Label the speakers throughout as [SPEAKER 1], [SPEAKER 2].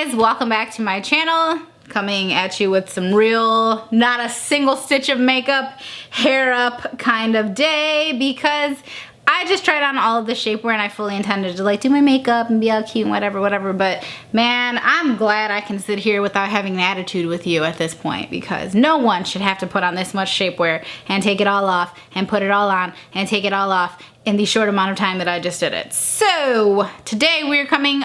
[SPEAKER 1] guys, welcome back to my channel. Coming at you with some real, not a single stitch of makeup, hair up kind of day, because I just tried on all of the shapewear and I fully intended to like do my makeup and be all cute and whatever, but man, I'm glad I can sit here without having an attitude with you at this point, because no one should have to put on this much shapewear and take it all off and put it all on and take it all off in the short amount of time that I just did it. So today we're coming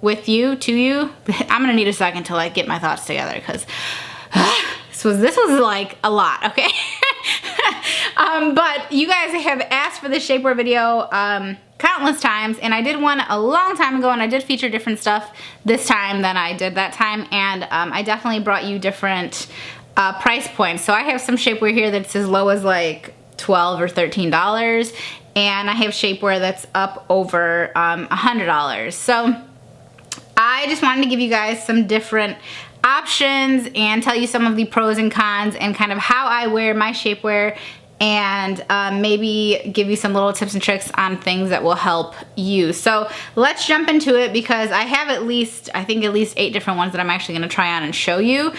[SPEAKER 1] with you, to you. I'm gonna need a second to like get my thoughts together, because this was like a lot, okay? But you guys have asked for this shapewear video countless times, and I did one a long time ago, and I did feature different stuff this time than I did that time, and I definitely brought you different price points. So I have some shapewear here that's as low as like $12 or $13, and I have shapewear that's up over $100. So I just wanted to give you guys some different options and tell you some of the pros and cons and kind of how I wear my shapewear, and maybe give you some little tips and tricks on things that will help you. So let's jump into it, because I have I think at least 8 different ones that I'm actually gonna try on and show you.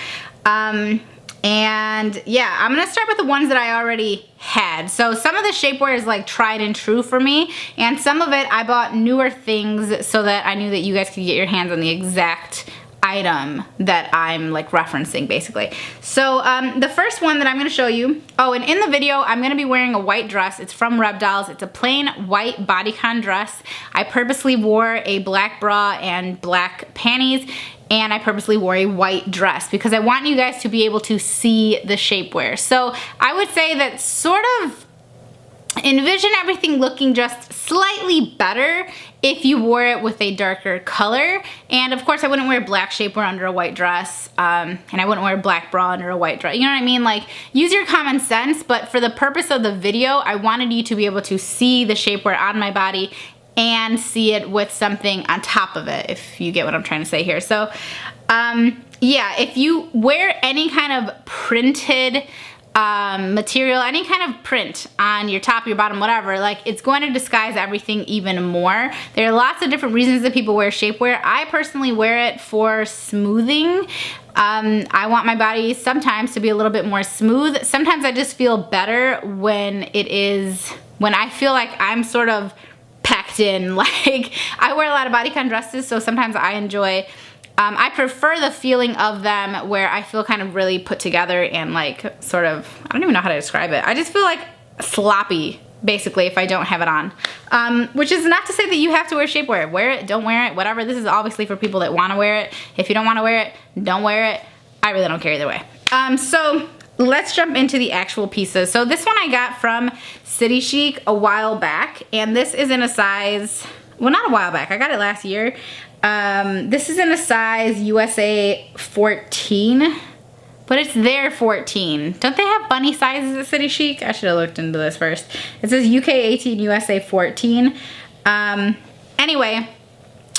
[SPEAKER 1] And yeah, I'm gonna start with the ones that I already had. So some of the shapewear is like tried and true for me, and some of it I bought newer things so that I knew that you guys could get your hands on the exact item that I'm like referencing, basically. So the first one that I'm gonna show you, and in the video I'm gonna be wearing a white dress. It's from Rebdolls. It's a plain white bodycon dress. I purposely wore a black bra and black panties, and I purposely wore a white dress because I want you guys to be able to see the shapewear. So I would say that sort of envision everything looking just slightly better if you wore it with a darker color. And of course I wouldn't wear black shapewear under a white dress, and I wouldn't wear a black bra under a white dress. You know what I mean? Like, use your common sense, but for the purpose of the video, I wanted you to be able to see the shapewear on my body and see it with something on top of it, if you get what I'm trying to say here. So yeah, if you wear any kind of printed material, any kind of print on your top, your bottom, whatever, like, it's going to disguise everything even more. There are lots of different reasons that people wear shapewear. I personally wear it for smoothing. I want my body sometimes to be a little bit more smooth. Sometimes I just feel better when I feel like I'm sort of packed in. Like, I wear a lot of bodycon dresses, so sometimes I enjoy, I prefer the feeling of them where I feel kind of really put together and like sort of, I don't even know how to describe it. I just feel like sloppy, basically, if I don't have it on. Which is not to say that you have to wear shapewear. Wear it, don't wear it, whatever. This is obviously for people that want to wear it. If you don't want to wear it, don't wear it. I really don't care either way. So let's jump into the actual pieces. So this one I got from City Chic a while back, and this is in a size, well, not a while back, I got it last year. This is in a size USA 14, but it's their 14. Don't they have bunny sizes at City Chic? I should have looked into this first. It says UK 18, USA 14. Anyway,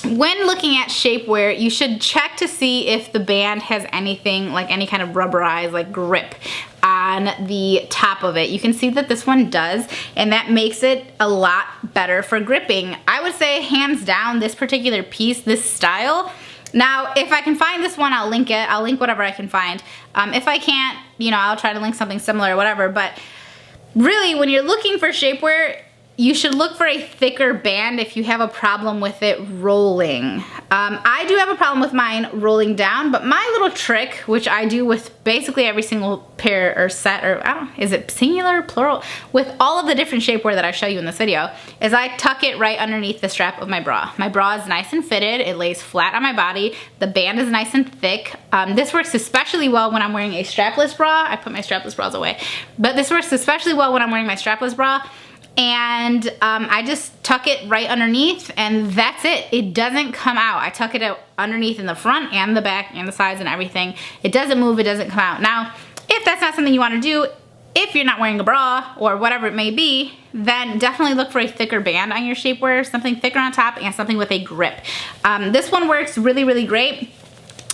[SPEAKER 1] when looking at shapewear, you should check to see if the band has anything, like any kind of rubberized like grip on the top of it. You can see that this one does, and that makes it a lot better for gripping. I would say hands down, this particular piece, this style. Now, if I can find this one, I'll link it. I'll link whatever I can find. If I can't, you know, I'll try to link something similar or whatever, but really, when you're looking for shapewear, you should look for a thicker band if you have a problem with it rolling. I do have a problem with mine rolling down, but my little trick, which I do with basically every single pair or set, or I don't know, is it singular or plural? With all of the different shapewear that I show you in this video, is I tuck it right underneath the strap of my bra. My bra is nice and fitted, it lays flat on my body, the band is nice and thick. This works especially well when I'm wearing a strapless bra. I put my strapless bras away, but this works especially well when I'm wearing my strapless bra. And I just tuck it right underneath, and that's it. It doesn't come out. I tuck it out underneath in the front and the back and the sides and everything. It doesn't move, it doesn't come out. Now, if that's not something you want to do, if you're not wearing a bra or whatever it may be, then definitely look for a thicker band on your shapewear, something thicker on top and something with a grip. This one works really, really great.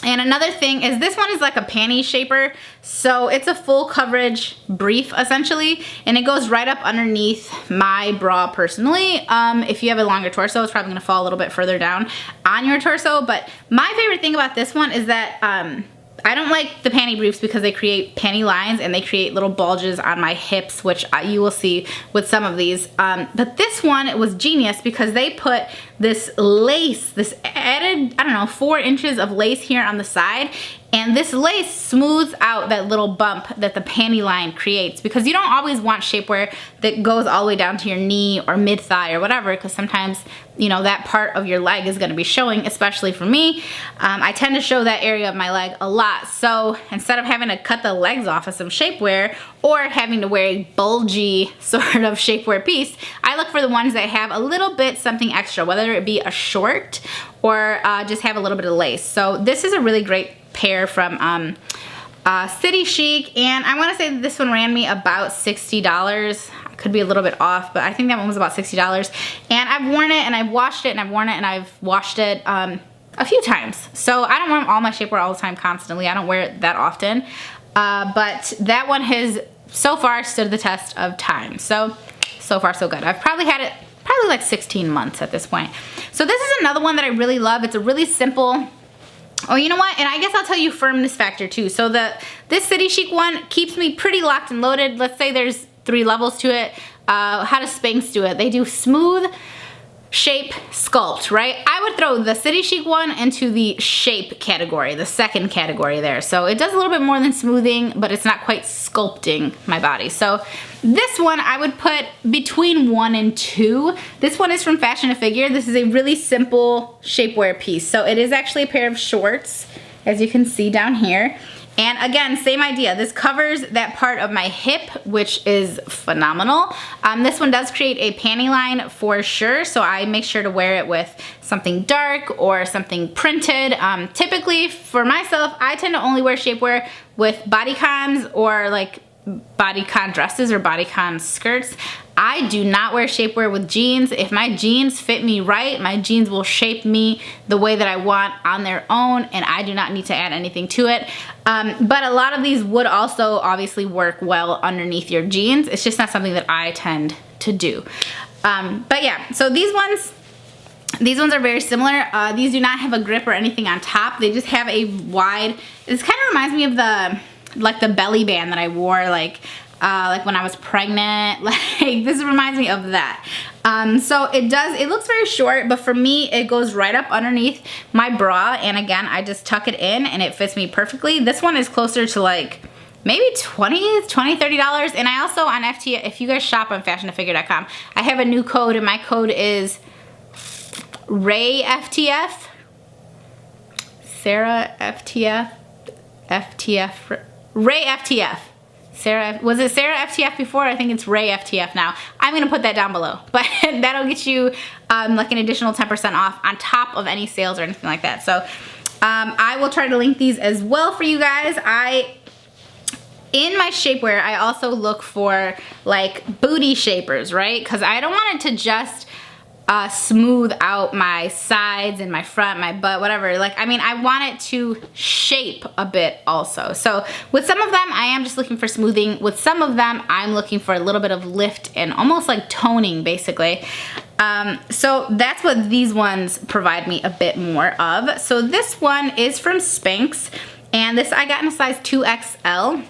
[SPEAKER 1] And another thing is this one is like a panty shaper. So it's a full coverage brief essentially, and it goes right up underneath my bra personally. If you have a longer torso, it's probably gonna fall a little bit further down on your torso. But my favorite thing about this one is that I don't like the panty briefs because they create panty lines and they create little bulges on my hips, which you will see with some of these. But this one, it was genius because they put this lace, this added, I don't know, 4 inches of lace here on the side. And this lace smooths out that little bump that the panty line creates, because you don't always want shapewear that goes all the way down to your knee or mid-thigh or whatever, because sometimes, you know, that part of your leg is going to be showing, especially for me. I tend to show that area of my leg a lot. So instead of having to cut the legs off of some shapewear or having to wear a bulgy sort of shapewear piece, I look for the ones that have a little bit something extra, whether it be a short or just have a little bit of lace. So this is a really great pair from City Chic, and I want to say that this one ran me about $60. I could be a little bit off, but I think that one was about $60. And I've worn it and I've washed it and I've worn it and I've washed it a few times. So I don't wear all my shapewear all the time constantly. I don't wear it that often, but that one has so far stood the test of time. So far so good. I've probably had it like 16 months at this point. So this is another one that I really love. It's a really simple, oh, you know what? And I guess I'll tell you firmness factor too. So this City Chic one keeps me pretty locked and loaded. Let's say there's 3 levels to it. How does Spanx do it? They do smooth, shape, sculpt, right? I would throw the City Chic one into the shape category, the second category there. So it does a little bit more than smoothing, but it's not quite sculpting my body. So this one I would put between 1 and 2. This one is from Fashion to Figure. This is a really simple shapewear piece. So it is actually a pair of shorts, as you can see down here. And again, same idea. This covers that part of my hip, which is phenomenal. This one does create a panty line for sure, so I make sure to wear it with something dark or something printed. Typically, for myself, I tend to only wear shapewear with bodycons or like bodycon dresses or bodycon skirts. I do not wear shapewear with jeans. If my jeans fit me right, my jeans will shape me the way that I want on their own, and I do not need to add anything to it. But a lot of these would also obviously work well underneath your jeans. It's just not something that I tend to do. But yeah, so these ones are very similar. These do not have a grip or anything on top. They just have a wide, this kind of reminds me of the belly band that I wore like when I was pregnant. Like this reminds me of that. So it looks very short, but for me it goes right up underneath my bra, and again I just tuck it in and it fits me perfectly. This one is closer to like maybe $30. And I also on FTF, if you guys shop on fashiontofigure.com, I have a new code, and my code is Rae FTF, Sarah FTF, Rae FTF. Sarah, was it Sarah FTF before? I think it's Rae FTF now. I'm gonna put that down below, but that'll get you like an additional 10% off on top of any sales or anything like that. So I will try to link these as well for you guys. In my shapewear, I also look for like booty shapers, right? Because I don't want it to just smooth out my sides and my front, my butt, whatever. Like, I mean, I want it to shape a bit also. So with some of them, I am just looking for smoothing. With some of them, I'm looking for a little bit of lift and almost like toning, basically. So that's what these ones provide me a bit more of. So this one is from Spanx, and this I got in a size 2XL.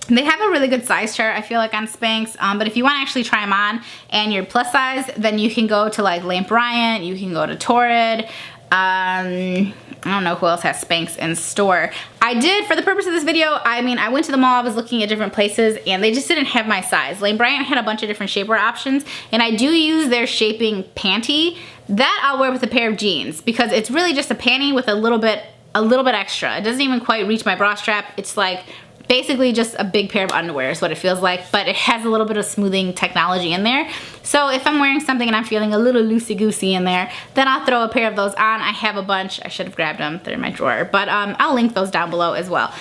[SPEAKER 1] They have a really good size chart, I feel like, on Spanx, but if you want to actually try them on and you're plus size, then you can go to like Lamp Bryant, you can go to Torrid. I don't know who else has Spanx in store. I did, for the purpose of this video, I mean, I went to the mall, I was looking at different places, and they just didn't have my size. Lamp Bryant had a bunch of different shapewear options, and I do use their shaping panty. That I'll wear with a pair of jeans, because it's really just a panty with a little bit extra. It doesn't even quite reach my bra strap. It's like basically just a big pair of underwear is what it feels like, but it has a little bit of smoothing technology in there. So if I'm wearing something and I'm feeling a little loosey-goosey in there, then I'll throw a pair of those on. I have a bunch. I should have grabbed them. They're in my drawer, but I'll link those down below as well.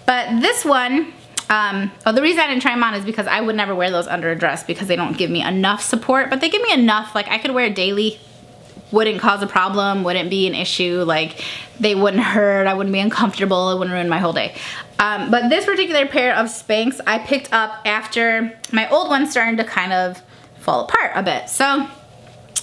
[SPEAKER 1] But this one, the reason I didn't try them on is because I would never wear those under a dress because they don't give me enough support, but they give me enough. Like, I could wear it daily wouldn't cause a problem, wouldn't be an issue, like they wouldn't hurt, I wouldn't be uncomfortable, it wouldn't ruin my whole day. But this particular pair of Spanx I picked up after my old ones started to kind of fall apart a bit. So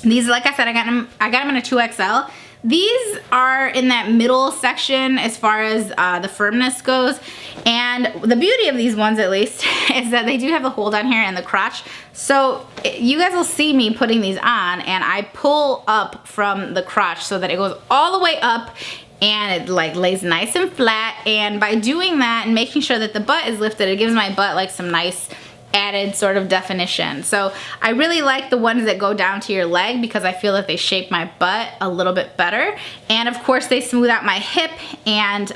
[SPEAKER 1] these, like I said, I got them in a 2XL. These are in that middle section as far as the firmness goes. And the beauty of these ones, at least, is that they do have a hold on here in the crotch. So you guys will see me putting these on, and I pull up from the crotch so that it goes all the way up and it like lays nice and flat. And by doing that and making sure that the butt is lifted, it gives my butt like some nice added sort of definition. So I really like the ones that go down to your leg because I feel that they shape my butt a little bit better. And of course they smooth out my hip, and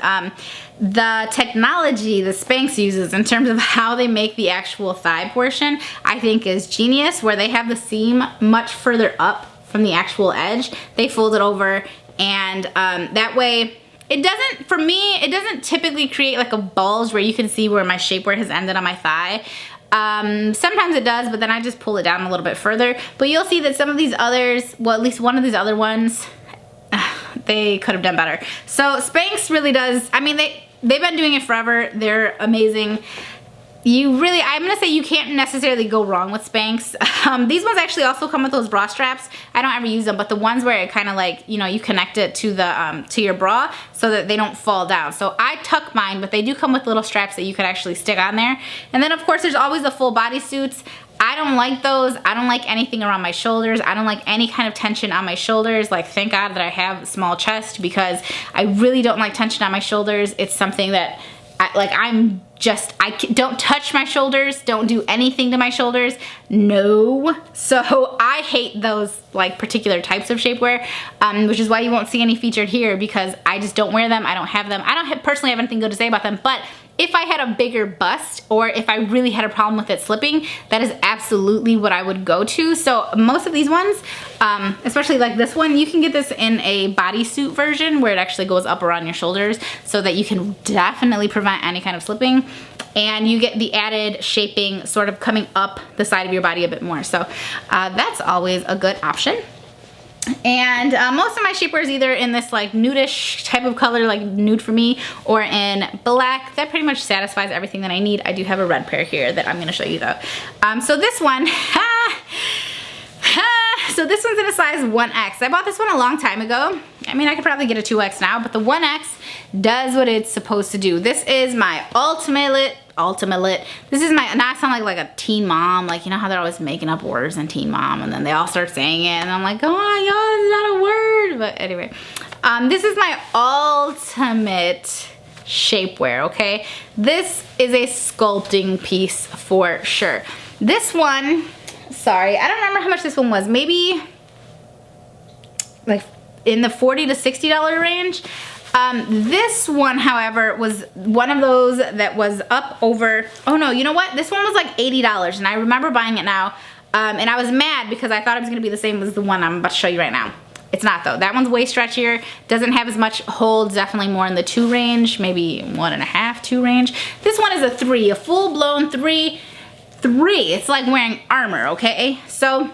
[SPEAKER 1] the technology the Spanx uses in terms of how they make the actual thigh portion, I think is genius, where they have the seam much further up from the actual edge. They fold it over, and that way it doesn't, for me, it doesn't typically create like a bulge where you can see where my shapewear has ended on my thigh. Sometimes it does, but then I just pull it down a little bit further. But you'll see that some of these others, well, at least one of these other ones, they could have done better. So Spanx really does, I mean, they've been doing it forever. They're amazing. You really, I'm gonna say you can't necessarily go wrong with Spanx. These ones actually also come with those bra straps. I don't ever use them, but the ones where it kind of like, you know, you connect it to the to your bra so that they don't fall down. So I tuck mine, but they do come with little straps that you could actually stick on there. And then of course there's always the full body suits. I don't like those. I don't like anything around my shoulders. I don't like any kind of tension on my shoulders. Like, thank God that I have a small chest, because I really don't like tension on my shoulders. It's something that don't touch my shoulders, don't do anything to my shoulders, no. So I hate those like particular types of shapewear, which is why you won't see any featured here, because I just don't wear them, I don't have them. I don't personally have anything good to say about them, but if I had a bigger bust, or if I really had a problem with it slipping, that is absolutely what I would go to. So most of these ones, especially like this one, you can get this in a bodysuit version where it actually goes up around your shoulders so that you can definitely prevent any kind of slipping. And you get the added shaping sort of coming up the side of your body a bit more. So that's always a good option. And most of my shapewear is either in this like nudish type of color, like nude for me, or in black. That pretty much satisfies everything that I need. I do have a red pair here that I'm gonna show you though. So this one, so this one's in a size 1X. I bought this one a long time ago. I mean, I could probably get a 2X now, but the 1X does what it's supposed to do. This is my ultimate. This is my, now I sound like a teen mom, like, you know how they're always making up words in Teen Mom, and then they all start saying it, and I'm like, oh y'all, it's not a word. But anyway, this is my ultimate shapewear, okay? This is a sculpting piece for sure. This one, sorry, I don't remember how much this one was. Maybe like in the $40 to $60 range. This one, however, was one of those that was up over, oh no, you know what? This one was like $80, and I remember buying it now, and I was mad because I thought it was gonna be the same as the one I'm about to show you right now. It's not though. That one's way stretchier, doesn't have as much hold, definitely more in the 2 range, maybe 1.5, 2 range. This one is a 3, a full-blown 3. It's like wearing armor, okay? So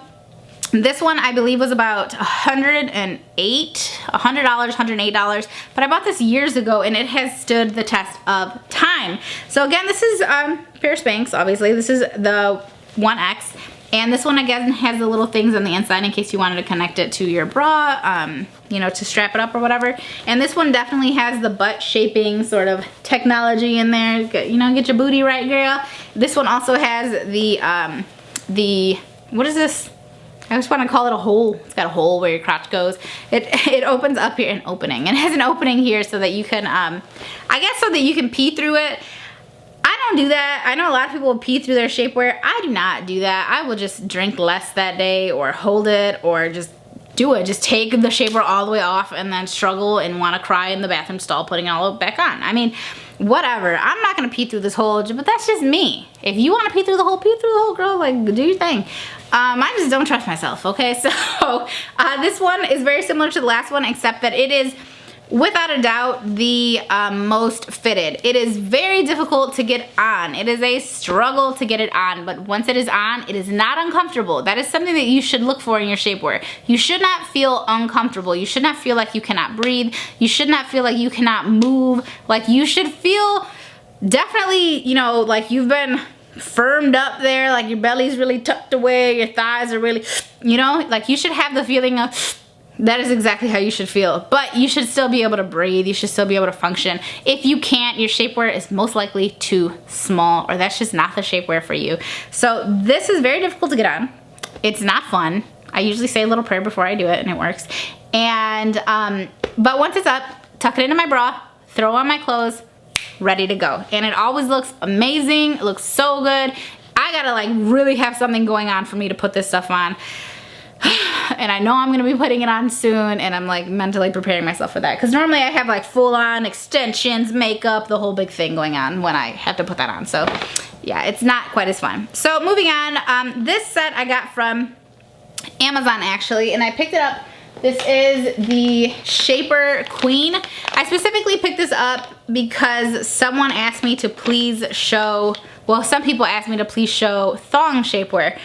[SPEAKER 1] this one I believe was about $108, $108, but I bought this years ago and it has stood the test of time. So again, this is pair of Spanx, obviously. This is the 1X, and this one again has the little things on the inside in case you wanted to connect it to your bra, you know, to strap it up or whatever. And this one definitely has the butt shaping sort of technology in there. You know, get your booty right, girl. This one also has the what is this? I just want to call it a hole. It's got a hole where your crotch goes. It opens up here, an opening. It has an opening here so that you can, I guess so that you can pee through it. I don't do that. I know a lot of people pee through their shapewear. I do not do that. I will just drink less that day, or hold it, or just do it. Just take the shapewear all the way off and then struggle and want to cry in the bathroom stall putting it all back on. I mean, whatever. I'm not going to pee through this hole, but that's just me. If you want to pee through the hole, girl, like, do your thing. I just don't trust myself, okay? So this one is very similar to the last one, except that it is without a doubt the most fitted. It is very difficult to get on. It is a struggle to get it on, but once it is on, it is not uncomfortable. That is something that you should look for in your shapewear. You should not feel uncomfortable. You should not feel like you cannot breathe. You should not feel like you cannot move. Like, you should feel definitely, you know, like you've been firmed up there, like your belly's really tucked away, your thighs are really, you know, like you should have the feeling of, that is exactly how you should feel. But you should still be able to breathe. You should still be able to function. If you can't, your shapewear is most likely too small, or that's just not the shapewear for you. So this is very difficult to get on. It's not fun. I usually say a little prayer before I do it, and it works. And but once it's up, tuck it into my bra, throw on my clothes, ready to go. And it always looks amazing. It looks so good. I gotta like really have something going on for me to put this stuff on. And I know I'm gonna be putting it on soon, and I'm like mentally preparing myself for that, because normally I have like full on extensions, makeup, the whole big thing going on when I have to put that on. So yeah, it's not quite as fun. So moving on, this set I got from Amazon actually, and I picked it up. This is the Shaper Queen. I specifically picked this up because someone asked me to please show, well, some people asked me to please show thong shapewear.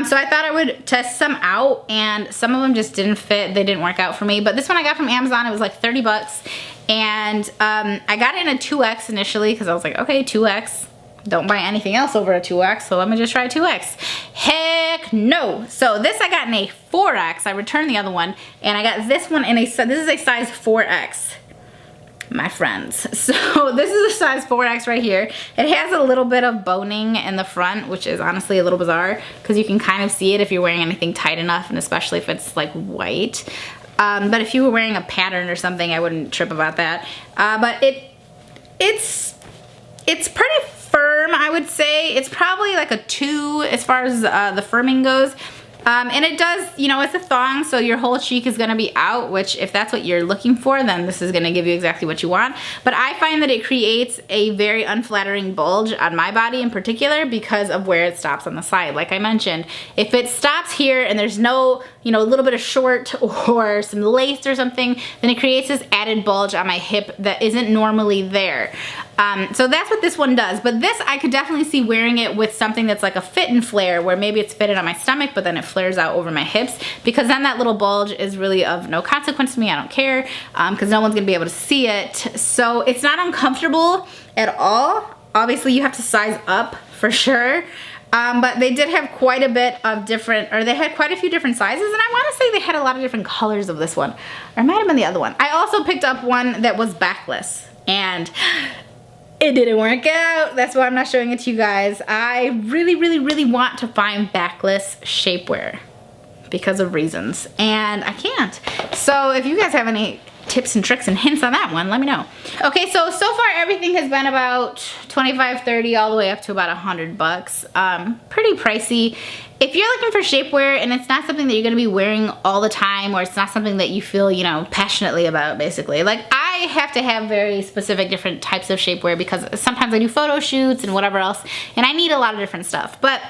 [SPEAKER 1] So I thought I would test some out, and some of them just didn't fit. They didn't work out for me. But this one I got from Amazon. It was like 30 bucks. And I got it in a 2X initially because I was like, okay, 2X. Don't buy anything else over a 2X, so let me just try a 2X. Heck no. So this I got in a 4X. I returned the other one, and I got this one in a, this is a size 4X, my friends. So this is a size 4X right here. It has a little bit of boning in the front, which is honestly a little bizarre, because you can kind of see it if you're wearing anything tight enough, and especially if it's like white. But if you were wearing a pattern or something, I wouldn't trip about that. But it's pretty firm, I would say. It's probably like a 2 as far as the firming goes. And it does, you know, it's a thong, so your whole cheek is gonna be out, which if that's what you're looking for, then this is gonna give you exactly what you want. But I find that it creates a very unflattering bulge on my body in particular because of where it stops on the side. Like I mentioned, if it stops here and there's no, you know, a little bit of short or some lace or something, then it creates this added bulge on my hip that isn't normally there. So that's what this one does. But this, I could definitely see wearing it with something that's like a fit and flare, where maybe it's fitted on my stomach, but then it flares out over my hips, because then that little bulge is really of no consequence to me. I don't care, because no one's gonna be able to see it. So it's not uncomfortable at all. Obviously you have to size up for sure. But they did have quite a bit of different, or they had quite a few different sizes, and I want to say they had a lot of different colors of this one. Or it might have been the other one. I also picked up one that was backless, and it didn't work out. That's why I'm not showing it to you guys. I really, really, really want to find backless shapewear because of reasons, and I can't. So if you guys have any tips and tricks and hints on that one, let me know. Okay, so far everything has been about 25, 30, all the way up to about 100 bucks. Pretty pricey. If you're looking for shapewear and it's not something that you're gonna be wearing all the time, or it's not something that you feel, you know, passionately about, basically. Like, I have to have very specific different types of shapewear because sometimes I do photo shoots and whatever else, and I need a lot of different stuff. But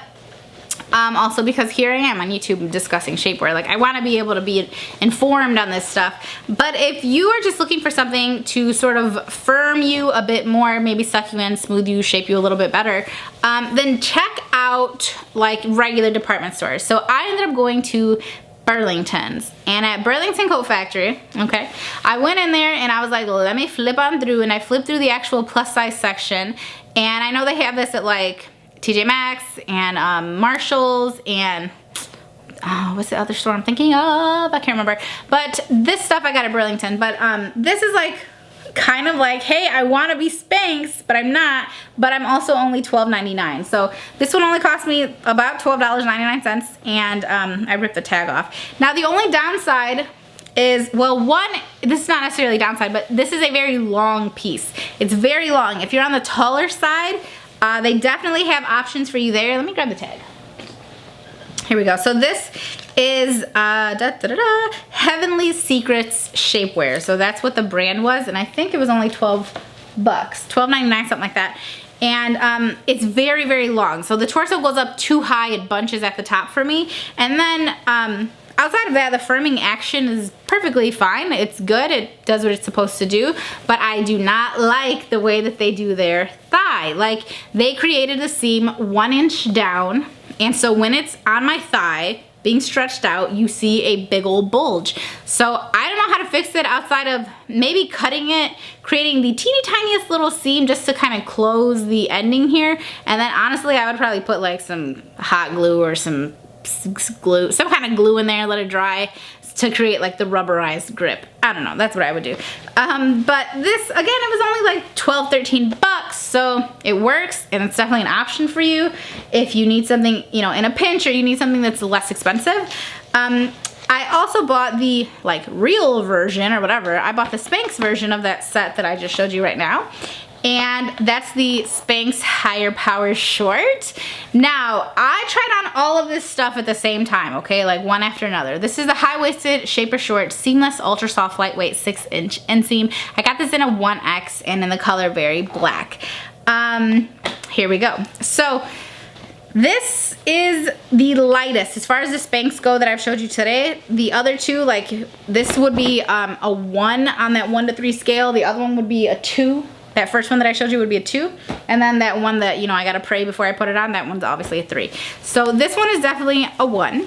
[SPEAKER 1] also because here I am on YouTube discussing shapewear. Like, I want to be able to be informed on this stuff. But if you are just looking for something to sort of firm you a bit more, maybe suck you in, smooth you, shape you a little bit better, then check out like regular department stores. So I ended up going to Burlington's, and at Burlington Coat Factory, okay, I went in there and I was like, let me flip on through, and I flipped through the actual plus size section, and I know they have this at like TJ Maxx and Marshalls and what's the other store I'm thinking of? I can't remember. But this stuff I got at Burlington. But this is like kind of like, hey, I want to be Spanx, but I'm not. But I'm also only $12.99. So this one only cost me about $12.99, and I ripped the tag off. Now the only downside is, well, one, this is not necessarily a downside, but this is a very long piece. It's very long. If you're on the taller side, they definitely have options for you there. Let me grab the tag. Here we go. So this is Heavenly Secrets Shapewear. So that's what the brand was, and I think it was only 12 bucks, $12.99, something like that. And it's very, very long. So the torso goes up too high, it bunches at the top for me. And then outside of that, the firming action is perfectly fine. It's good, it does what it's supposed to do, but I do not like the way that they do their thigh. Like, they created a seam 1 inch down, and so when it's on my thigh, being stretched out, you see a big old bulge. So I don't know how to fix it outside of maybe cutting it, creating the teeny tiniest little seam just to kind of close the ending here. And then honestly, I would probably put like some hot glue or some glue, some kind of glue in there, let it dry to create like the rubberized grip. I don't know, that's what I would do. But this, again, it was only like 12, 13 bucks, so it works, and it's definitely an option for you if you need something, you know, in a pinch, or you need something that's less expensive. I also bought the like real version or whatever. I bought the Spanx version of that set that I just showed you right now. And that's the Spanx Higher Power Short. Now, I tried on all of this stuff at the same time, okay? Like one after another. This is the high-waisted Shaper Short, seamless, ultra soft, lightweight, 6-inch inseam. I got this in a 1X and in the color Berry Black. Here we go. So, this is the lightest as far as the Spanx go that I've showed you today. The other two, like this would be a 1 on that 1 to 3 scale. The other one would be a 2. That first one that I showed you would be a 2. And then that one that, you know, I gotta pray before I put it on, that one's obviously a 3. So this one is definitely a 1.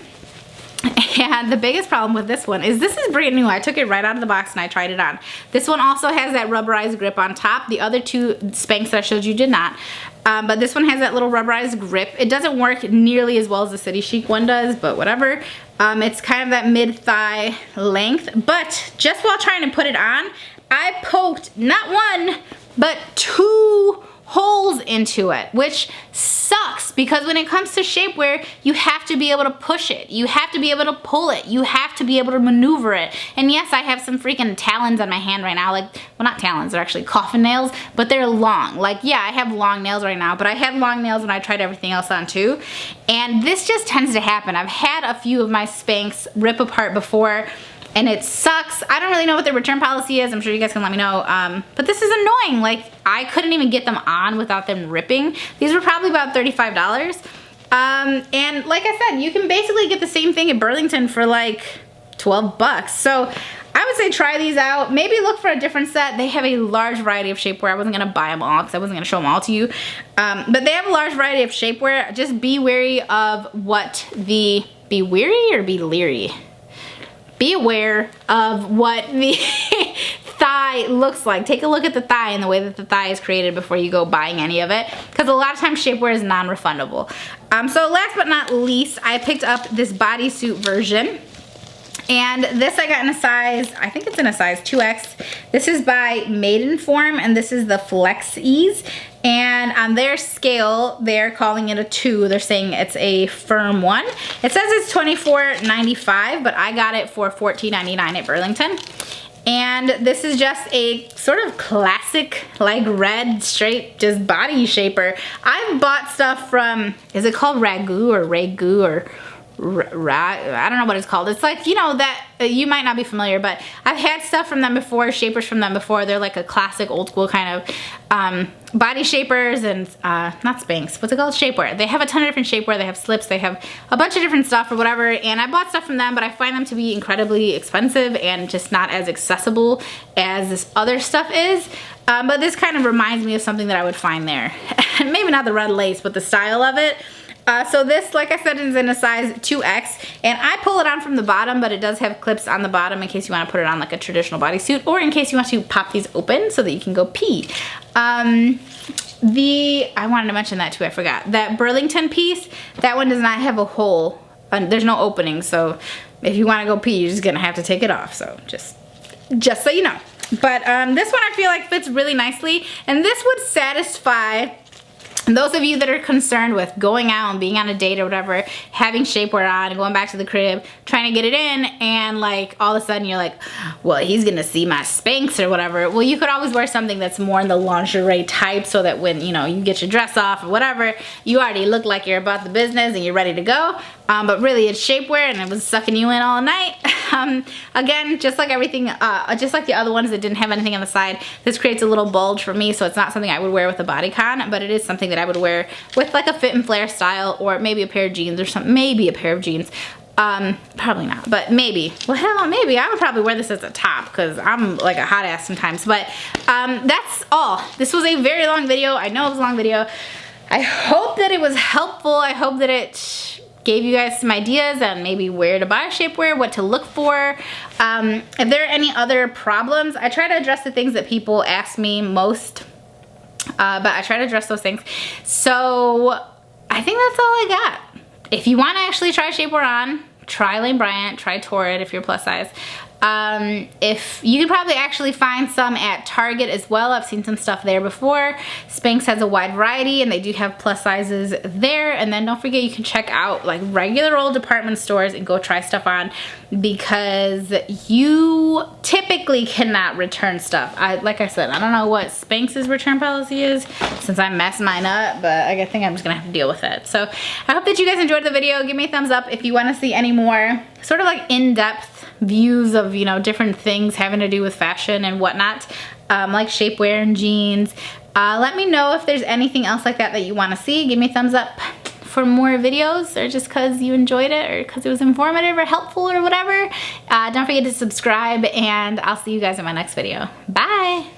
[SPEAKER 1] And the biggest problem with this one is this is brand new. I took it right out of the box and I tried it on. This one also has that rubberized grip on top. The other two Spanx that I showed you did not. But this one has that little rubberized grip. It doesn't work nearly as well as the City Chic one does, but whatever. It's kind of that mid-thigh length. But just while trying to put it on, I poked not 1, but 2 holes into it, which sucks because when it comes to shapewear, you have to be able to push it. You have to be able to pull it. You have to be able to maneuver it. And yes, I have some freaking talons on my hand right now. Like, well, not talons, they're actually coffin nails, but they're long. Like, yeah, I have long nails right now, but I had long nails when I tried everything else on too. And this just tends to happen. I've had a few of my Spanx rip apart before, and it sucks. I don't really know what the return policy is. I'm sure you guys can let me know. But this is annoying. Like, I couldn't even get them on without them ripping. These were probably about $35. And like I said, you can basically get the same thing at Burlington for like 12 bucks. So I would say try these out. Maybe look for a different set. They have a large variety of shapewear. I wasn't gonna buy them all because I wasn't gonna show them all to you. But they have a large variety of shapewear. Just be wary of what the, be weary or be leery? Be aware of what the thigh looks like. Take a look at the thigh and the way that the thigh is created before you go buying any of it, because a lot of times shapewear is non-refundable. So last but not least, I picked up this bodysuit version. And this I got in a size, I think it's in a size 2X. This is by Maidenform, and this is the Flex Ease. And on their scale, they're calling it a 2. They're saying it's a firm 1. It says it's $24.95, but I got it for $14.99 at Burlington. And this is just a sort of classic, like red, straight, just body shaper. I've bought stuff from, is it called Ragu or Ragu or I don't know what it's called. It's like, you know, that you might not be familiar, but I've had stuff from them before, shapers from them before. They're like a classic old school kind of body shapers, and not Spanx, what's it called? Shapewear. They have a ton of different shapewear. They have slips, they have a bunch of different stuff or whatever, and I bought stuff from them, but I find them to be incredibly expensive and just not as accessible as this other stuff is. But this kind of reminds me of something that I would find there. Maybe not the red lace, but the style of it. So this, like I said, is in a size 2X, and I pull it on from the bottom, but it does have clips on the bottom in case you want to put it on like a traditional bodysuit, or in case you want to pop these open so that you can go pee. I wanted to mention that too, I forgot. That Burlington piece, that one does not have a hole. There's no opening, so if you want to go pee, you're just gonna have to take it off. So just so you know. But this one I feel like fits really nicely, and this would satisfy those of you that are concerned with going out and being on a date or whatever, having shapewear on, going back to the crib, trying to get it in, and like all of a sudden you're like, well, he's gonna see my Spanx or whatever. Well, you could always wear something that's more in the lingerie type, so that when, you know, you get your dress off or whatever, you already look like you're about the business and you're ready to go. But really it's shapewear, and it was sucking you in all night. Again, just like everything, just like the other ones that didn't have anything on the side, this creates a little bulge for me, so it's not something I would wear with a bodycon, but it is something that I would wear with like a fit and flare style, or maybe a pair of jeans or something, maybe a pair of jeans. Probably not, but maybe. Well, hell, maybe. I would probably wear this as a top because I'm like a hot ass sometimes. But that's all. This was a very long video. I know it was a long video. I hope that it was helpful. I hope that it gave you guys some ideas on maybe where to buy shapewear, what to look for. If there are any other problems, I try to address the things that people ask me most, but I try to address those things. So I think that's all I got. If you want to actually try shapewear on, try Lane Bryant, try Torrid if you're plus size. If you can probably actually find some at Target as well. I've seen some stuff there before. Spanx has a wide variety and they do have plus sizes there. And then don't forget, you can check out like regular old department stores and go try stuff on, because you typically cannot return stuff. Like I said, I don't know what Spanx's return policy is since I messed mine up, but I think I'm just gonna have to deal with it. So I hope that you guys enjoyed the video. Give me a thumbs up if you want to see any more sort of like in-depth views of, you know, different things having to do with fashion and whatnot, like shapewear and jeans. Let me know if there's anything else like that that you want to see. Give me a thumbs up for more videos, or just because you enjoyed it, or because it was informative or helpful or whatever. Don't forget to subscribe, and I'll see you guys in my next video. Bye!